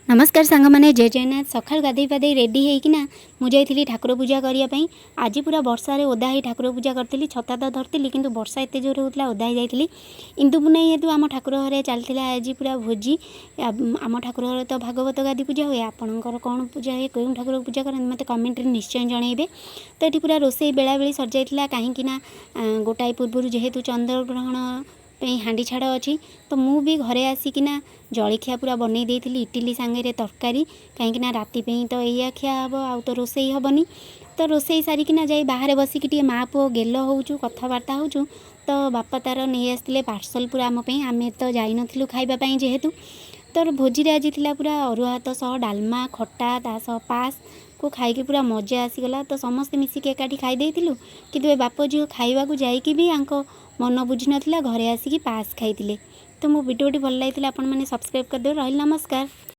नमस्कार सांग मैंने जय जगन्नाथ सकाल गाधे पाधे रेडी होना मुझे ठाकुर पूजा करने आज पूरा वर्षा ओदा ही ठाकुर पूजा करी छता तो धरती कि वर्षा एत जोर होता ओदा ही जाती इंदुपुर जेहेतु आम ठाकुर घरे चलती आज पूरा भोजी आम ठाकुर घर तो भागवत गादी पूजा हुए आपणकर कौन पूजा हुए कौन ठाकुर पूजा करते मत कमेंट निश्चय जनइबे। तो ये पूरा रोसे बेला बेली सर जाइला कहीं गोटाए पूर्व जेहेतु चंद्रग्रहण हांडी छाड़ अच्छी तो मु भी घरे आसिकिना जलखिया पूरा बनई देती इटिली सांगे तरकारी कहीं राति तो या खिया हम आ तो रोसई हेनी तो रोसई सारिकिना जाई बाहर बसिकी माँ पुओ गेल होचु कथबार्ता होचु तो बापा तार नहीं आसते पार्सल पूरा आम तो जाइन खाइबापी जेहेतु तो भोजी आज थी पूरा अरुआ भात सह डालमा खटा तासह पास को खाई पूरा मजा आसीगला तो समस्ते मिसिक एकाठी खाई कि बाप झील खाइबा जाइकी भी मन बुझी नाला घरे आसिकी पास खाई तो मो वीडियोटी भल लगी आपण मैंने सब्सक्राइब करदे रही नमस्कार।